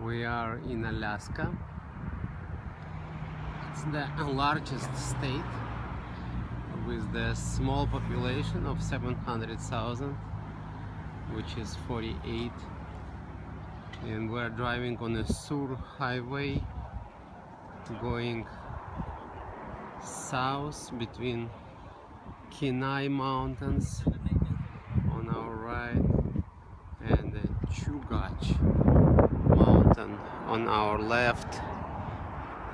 We are in Alaska. It's the largest state with the small population of 700,000, which is 48. And we're driving on a Sur highway going south between Kenai Mountains on our right and the Chugach Mountain on our left.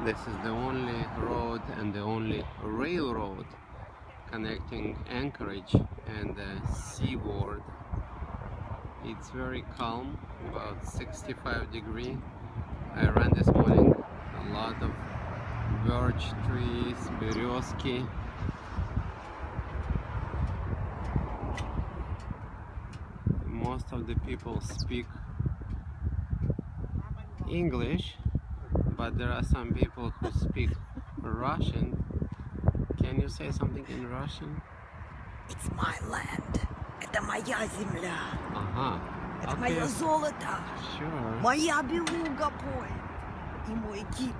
This is the only road and the only railroad connecting Anchorage and the seaboard. It's very calm, about 65 degrees. I ran this morning a lot of birch trees, berezki. Most of the people speak English, but there are some people who speak Russian. Can you say something in Russian? It's my land. Это моя земля. Ага. Это мое золото. Sure. Моя белуга поет. И мой кит.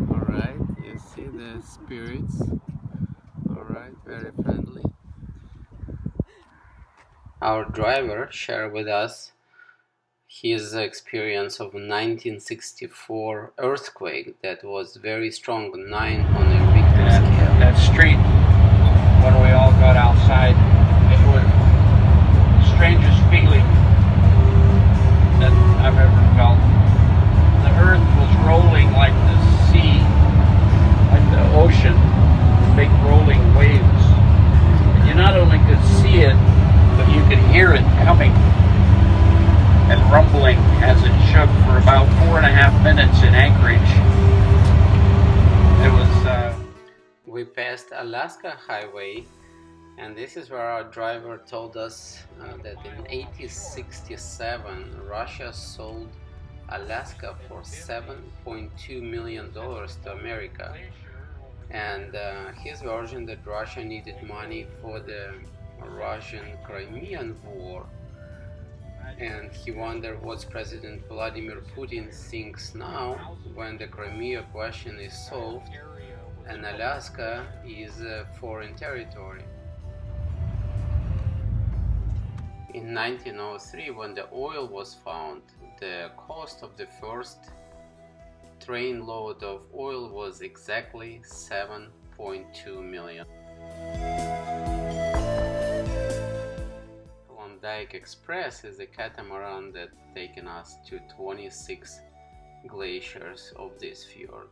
Alright, you see the spirits. Alright, very friendly. Our driver shared with us his experience of 1964 earthquake that was very strong, 9 on a Richter scale. That street, when we all got outside, it was the strangest feeling that I've ever felt. The earth was rolling like the sea, like the ocean, big rolling waves. And you not only could see it, but you could hear it coming and rumbling as it shook for about 4.5 minutes in Anchorage. It was We passed Alaska Highway, and this is where our driver told us that in 1867 Russia sold Alaska for $7.2 million to America, and his version that Russia needed money for the Russian-Crimean War, and he wondered what President Vladimir Putin thinks now when the Crimea question is solved and Alaska is a foreign territory. In 1903, when the oil was found, the cost of the first train load of oil was exactly $7.2 million. Klondike Express is a catamaran that taken us to 26 glaciers of this fjord.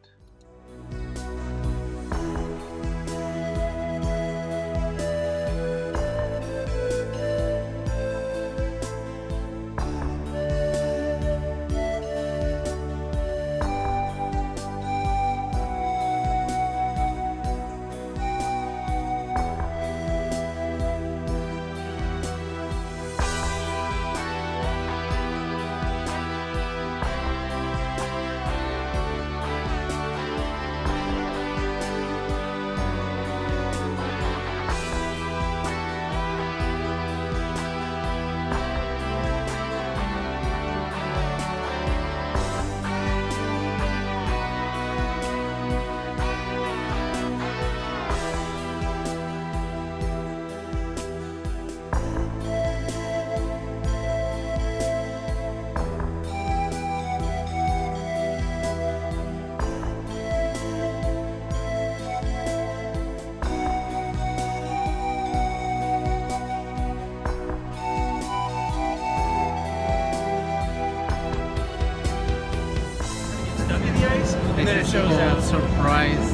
And then it shows called up. Surprise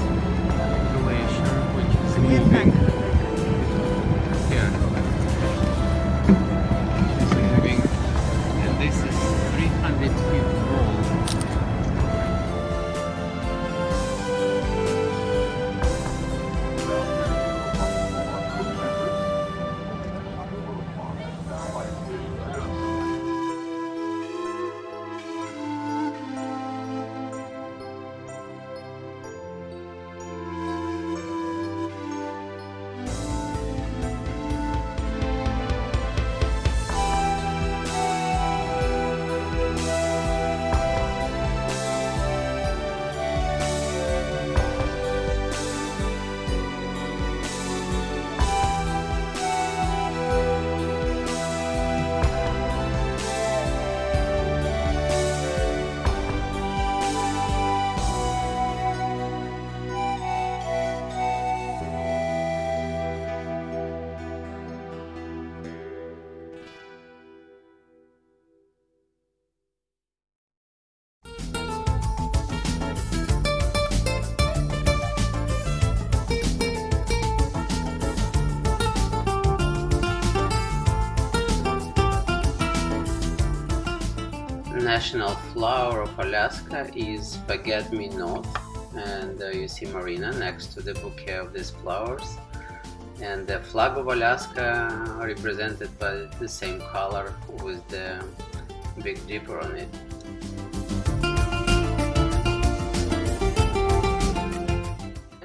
Glacier, which is moving. Here. It's moving, and this is 300 feet tall. national flower of Alaska is forget-me-not, and you see Marina next to the bouquet of these flowers, and the flag of Alaska represented by the same color with the Big Dipper on it.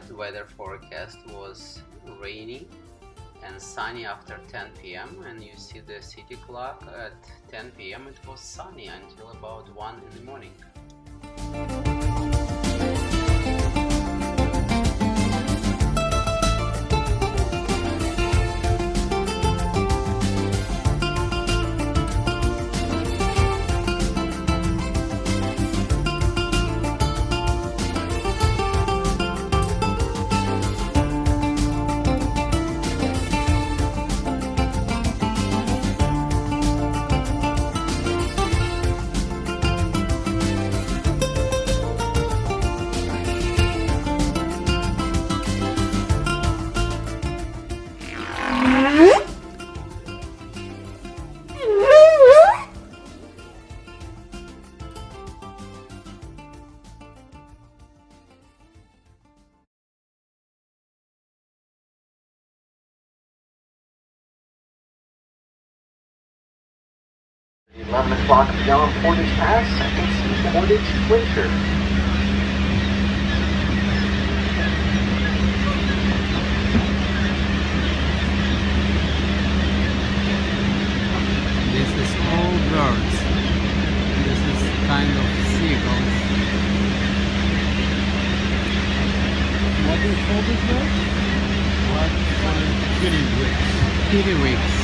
The weather forecast was rainy and sunny after 10 p.m. and you see the city clock at 10 p.m. it was sunny until about 1 in the morning. The 11 o'clock beyond Portage Pass, it's Portage Winter. This is all birds. This is kind of seagulls. What do you call these birds? What? Kittiwakes. Kittiwakes.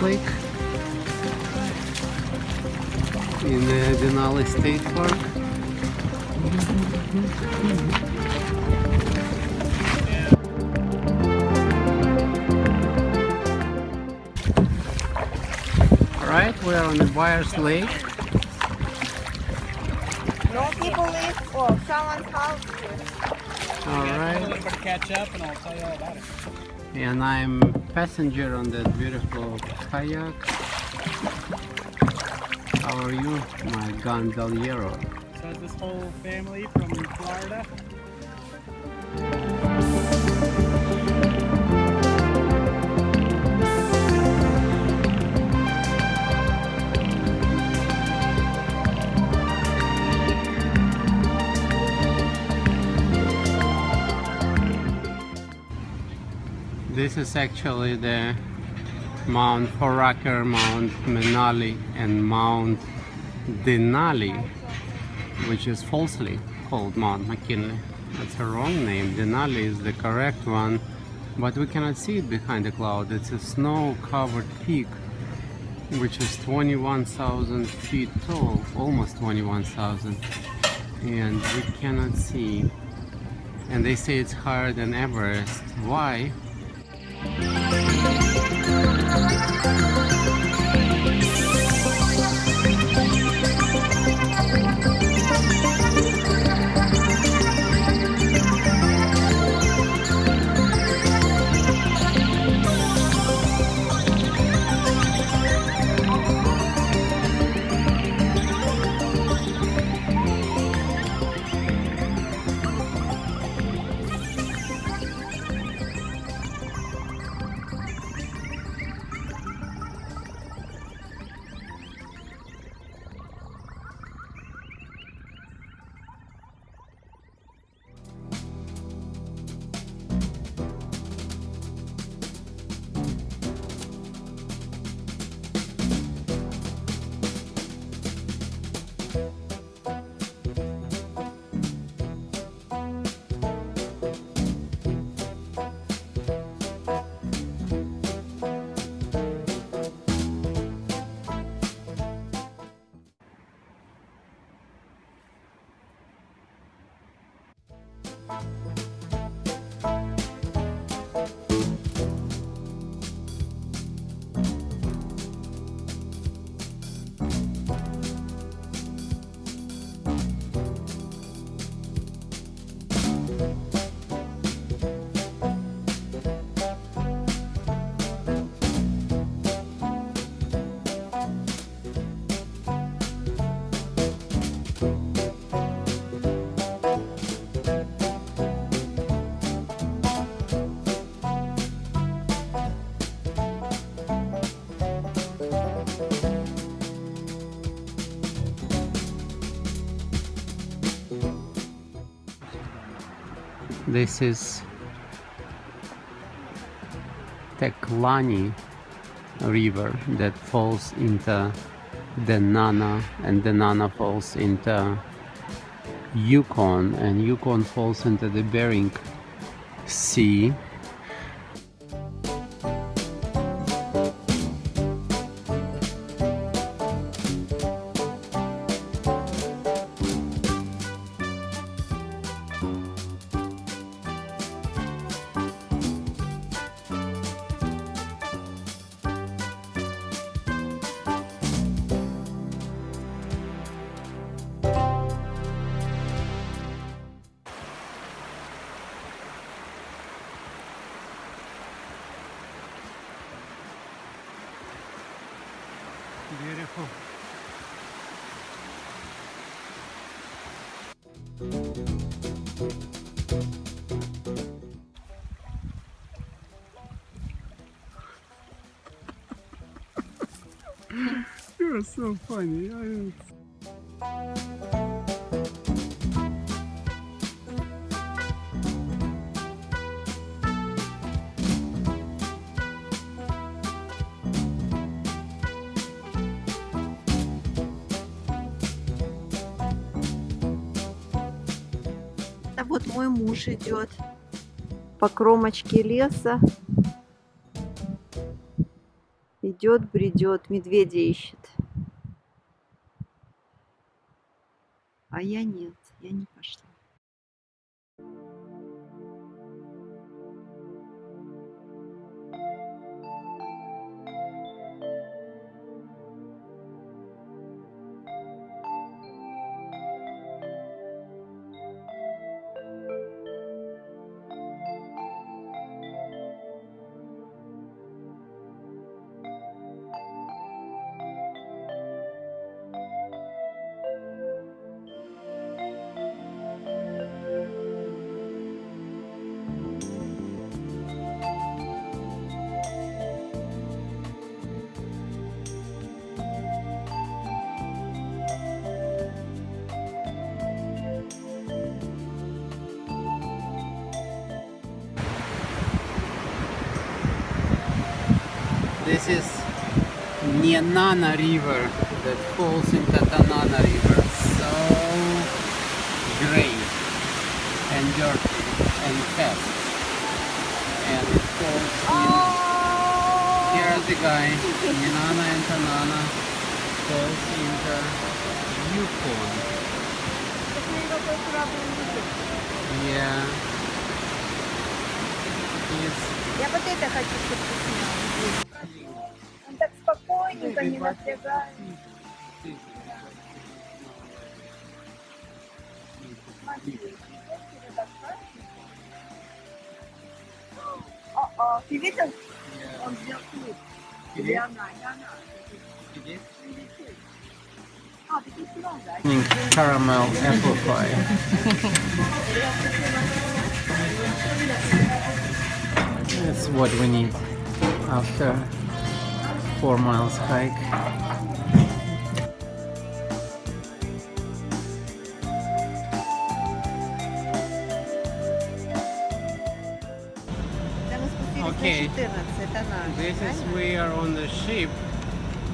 Lake in the Denali State Park. Alright, we are on the Byers Lake. No people live or someone's house here. Alright. Everybody catch up and I'll tell you all about it. And I'm passenger on that beautiful kayak. How are you, my gondoliero? So is this whole family from Florida? This is actually the Mount Foraker, Mount Menali, and Mount Denali, which is falsely called Mount McKinley. That's a wrong name. Denali is the correct one, but we cannot see it behind the cloud. It's a snow-covered peak which is 21,000 feet tall, almost 21,000, and we cannot see. And they say it's higher than Everest. Why? This is Teklani River that falls into the Nana, and the Nana falls into Yukon, and Yukon falls into the Bering Sea. Beautiful. You're so funny. А вот мой муж идет по кромочке леса. Идет, бредет, медведя ищет. А я нет, я не пошла. This is Nenana River that falls into Tanana River. So gray and dirty and fast. And it falls in. Here's the guy why Nenana and Tanana falls in the Yukon. Yeah. Я вот это хочу, чтобы ты снял. Он так спокойненько, не напрягает. Ты видел? Он взял клуб. Или она, не она. А, ты не снял, да? Caramel apple pie. That's what we need after 4 miles hike. Да мы спустились Okay. на 14, это наш. This is правильно? we are on the ship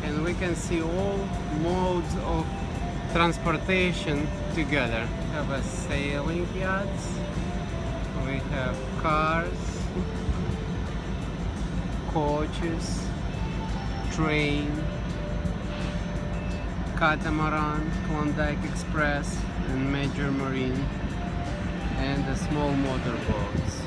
and we can see all modes of transportation together. We have a sailing yachts, we have cars, coaches, train, catamaran, Klondike Express and Major Marine, and the small motorboats.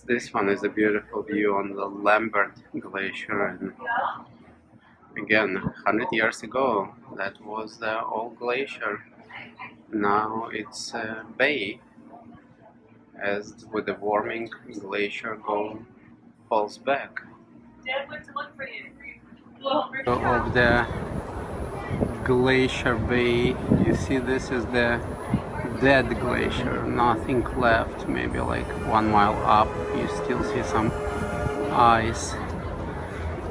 This one is a beautiful view on the Lambert Glacier, and again, 100 years ago that was the old glacier. Now it's a bay, as with the warming glacier falls back. Of the glacier bay, you see this is the dead glacier, nothing left. Maybe like 1 mile up you still see some ice.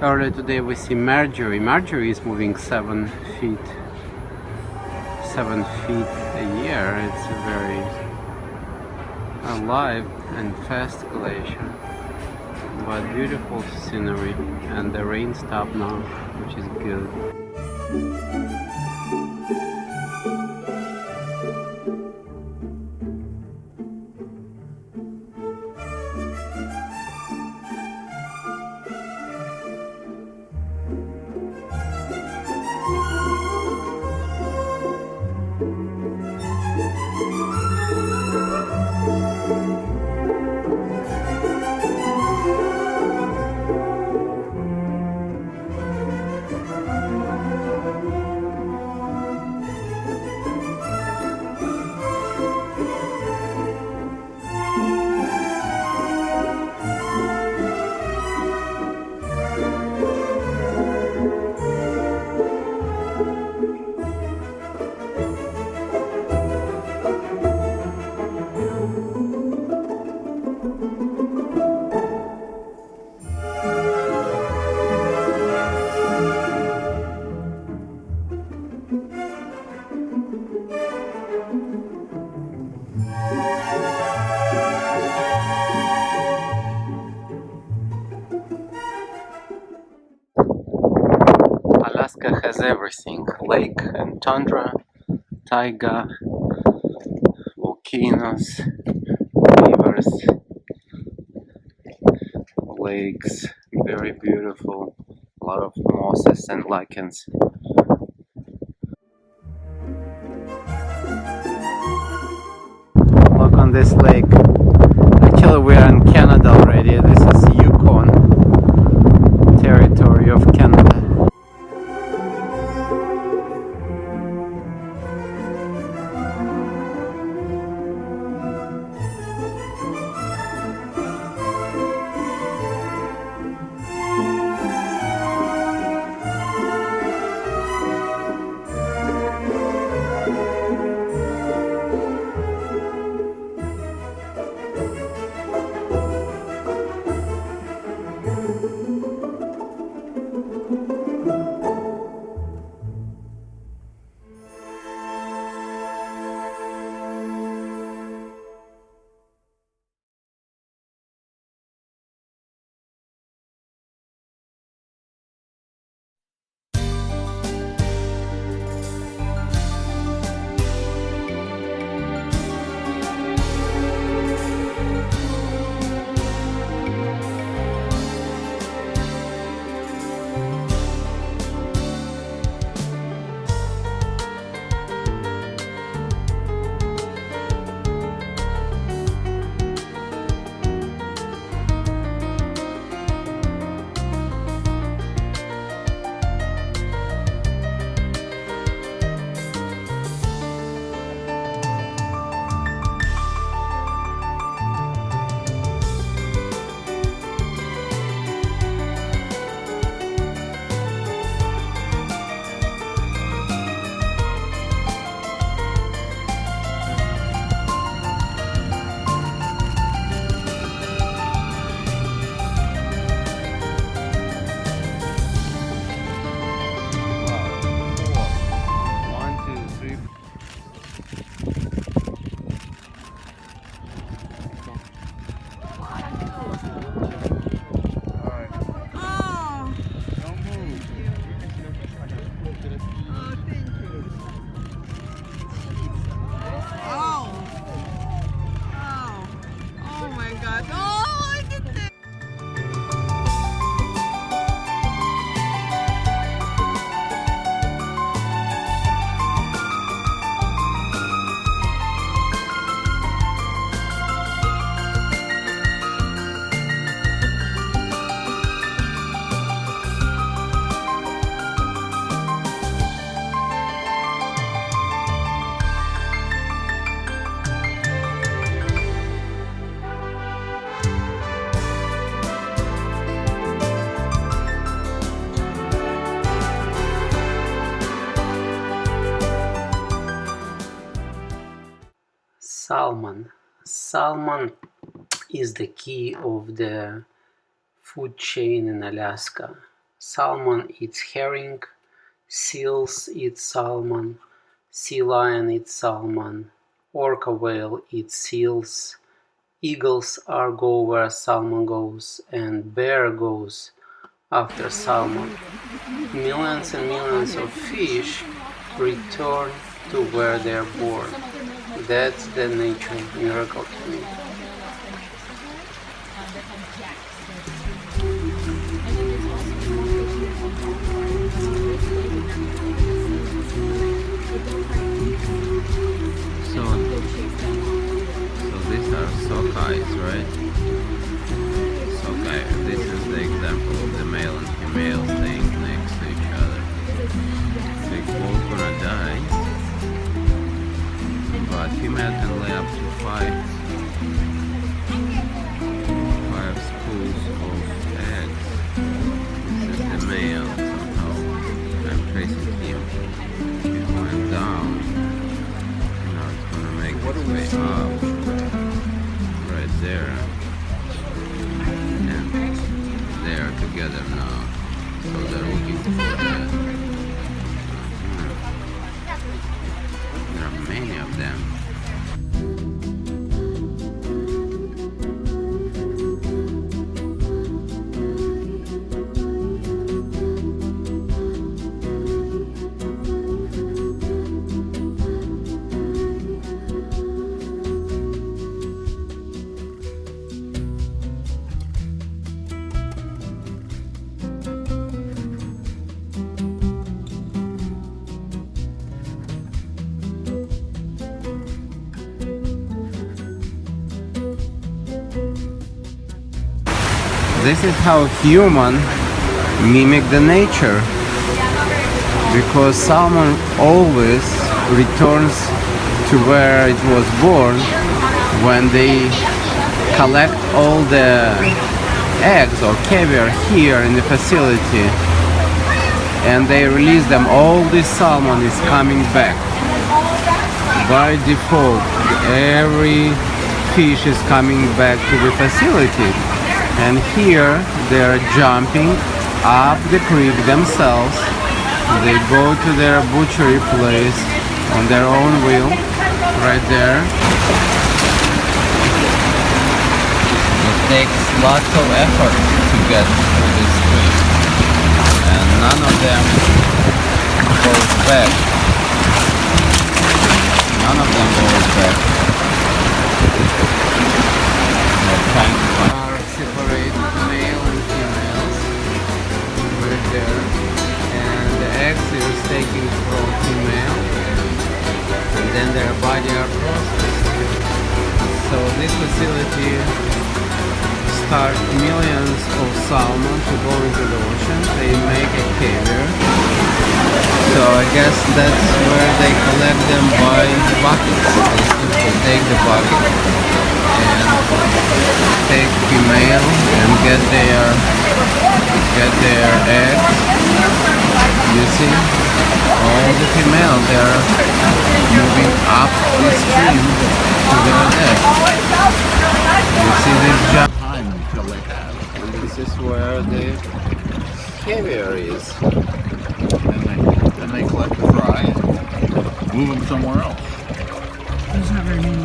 Earlier today we see Marjorie. Marjorie is moving 7 feet a year. It's a very alive and fast glacier, but beautiful scenery, and the rain stopped now, which is good. Alaska has everything: lake and tundra, taiga, volcanoes, rivers, lakes, very beautiful, a lot of mosses and lichens. Look on this lake. Actually Actually, we are in Canada already. This is Yukon territory of Canada. Salmon. Salmon is the key of the food chain in Alaska. Salmon eats herring, seals eat salmon, sea lion eats salmon, orca whale eats seals, eagles are go where salmon goes, and bear goes after salmon. Millions and millions of fish return to where they're born. That's the nature miracle to me. So these are sockeyes, right? Sockeye. This is the example of the male and female staying next to each other. They're both gonna die, but female can lay up to five spools of eggs. This is the male somehow. I'm tracing him. He went down. Now it's gonna make its way up right there. And they are together now. So they're looking for that. There are many of them. This is how human mimic the nature, because salmon always returns to where it was born when they collect all the eggs or caviar here in the facility, and they release them. All this salmon is coming back by default. Every fish is coming back to the facility, and here they are jumping up the creek themselves. They go to their butchery place on their own wheel right there. It takes lots of effort to get to this creek, and none of them goes back. None of them goes back. They're trying to separate male and females right there, and the eggs is taken from female, and then their body are processed. So this facility start millions of salmon to go into the ocean. They make a caviar. So I guess that's where they collect them by buckets. They take the bucket and take female and get their eggs. You see, all the female, they're moving up the stream to their eggs. You see this jump. And this is where the caviar is. And they collect the fry and move them somewhere else. There's not very many.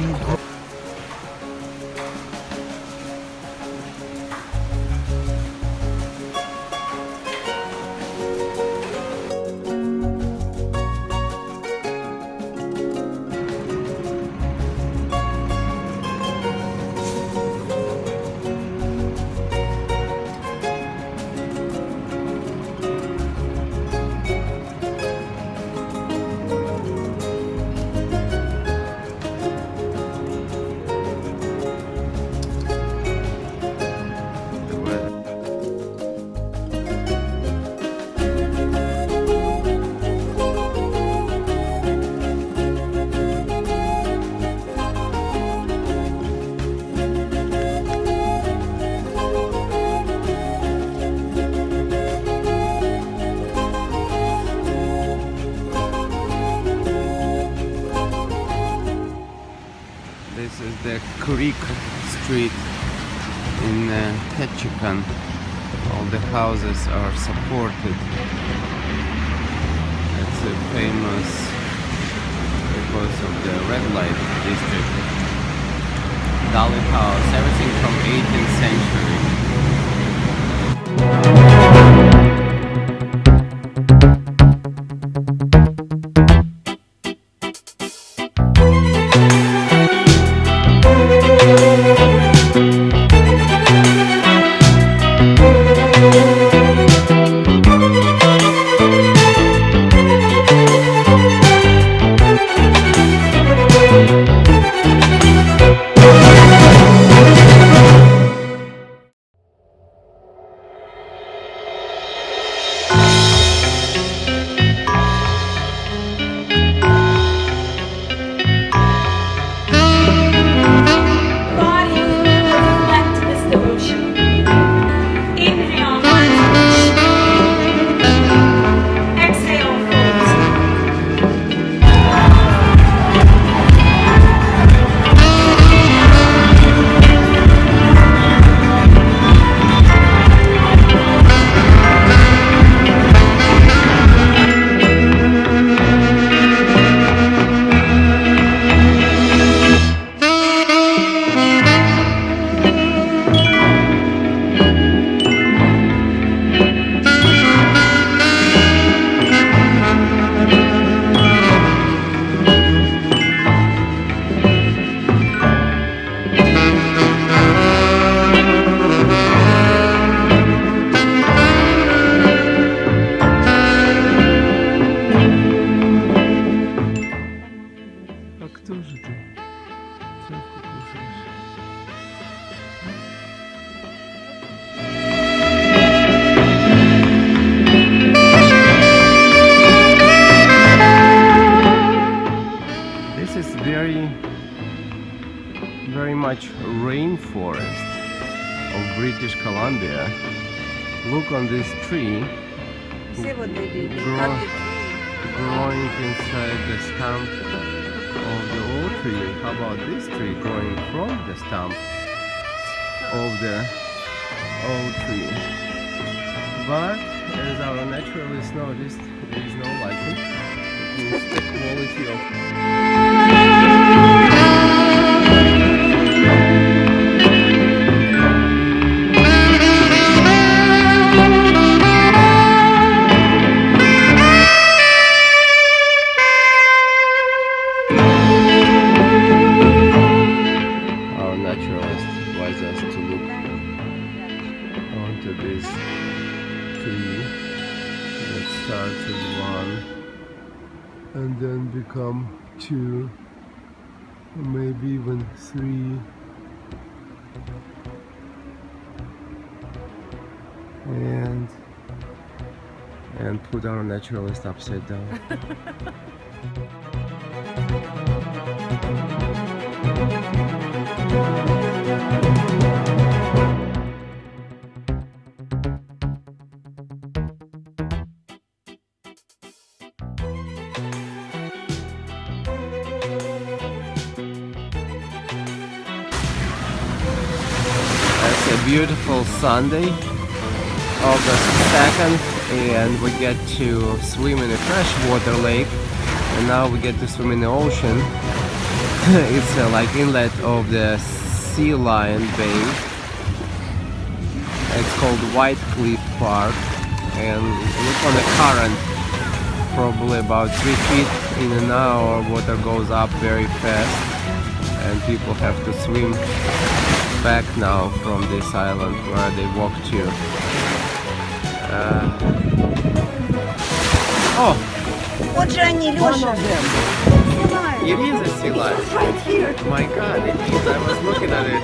This is the Creek Street in Ketchikan. All the houses are supported. It's famous because of the red light district. Dalit house, everything from 18th century. British Columbia. Look on this tree Все вот эти Grow- growing inside the stump of the old tree. How about this tree growing from the stump of the old tree? But as our naturalists noticed, there is no lighting. It means the quality of our naturalist advised us to look onto this tree that starts as one and then become two, or maybe even three, and put our naturalist upside down. It's a beautiful Sunday, August 2nd, and we get to swim in a freshwater lake, and now we get to swim in the ocean. It's like inlet of the Sea Lion Bay. It's called White Cliff Park, and look on the current, probably about 3 feet in an hour. Water goes up very fast, and people have to swim back now from this island where they walked to. Oh, Вот же они, Лёша. it is a sea lion. My God, it is. I was looking at it.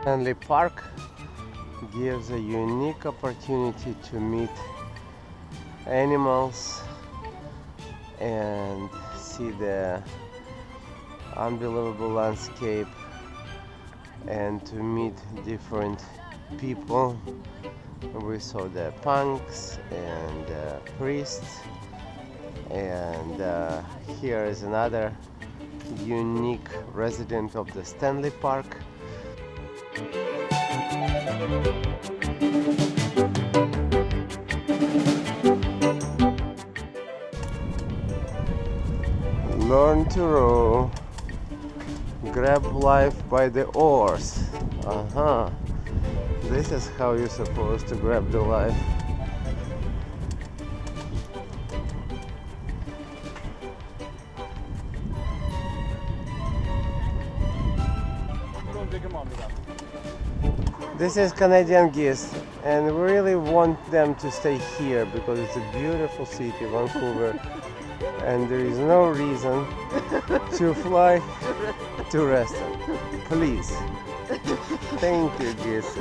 Stanley Park gives a unique opportunity to meet animals and see the unbelievable landscape and to meet different people. We saw the punks and priests, and here is another unique resident of the Stanley Park. Learn to row. Grab life by the oars. This is how you're supposed to grab the life. This is Canadian geese, and we really want them to stay here because it's a beautiful city, Vancouver, and there is no reason to fly to Reston. Please. Thank you, geese.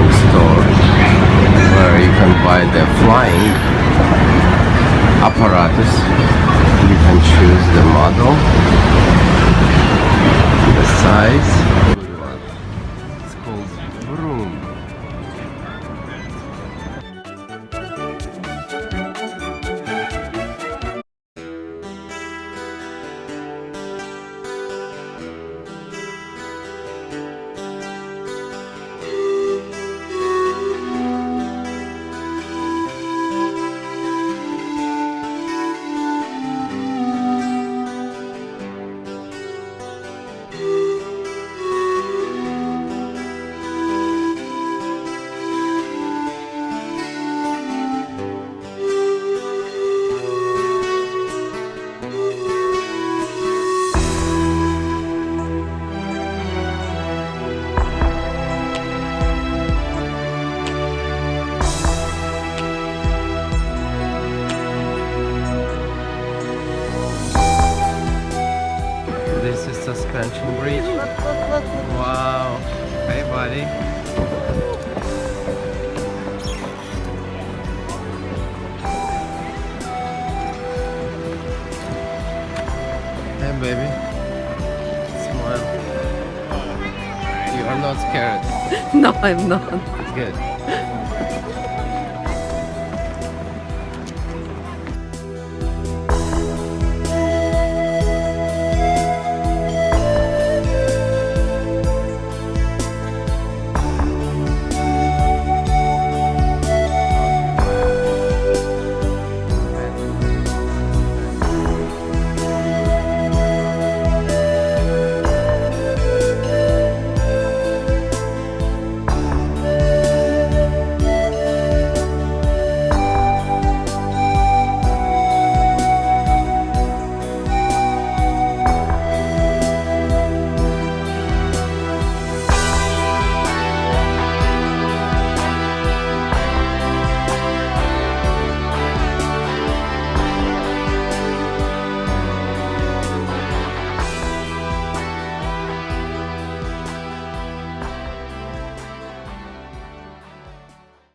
fashion store where you can buy the flying apparatus. You can choose the model, the size. It's called Vroom. This is suspension bridge. Wow. Hey, buddy. Hey, baby. Smile. You are not scared. No, I'm not. Good.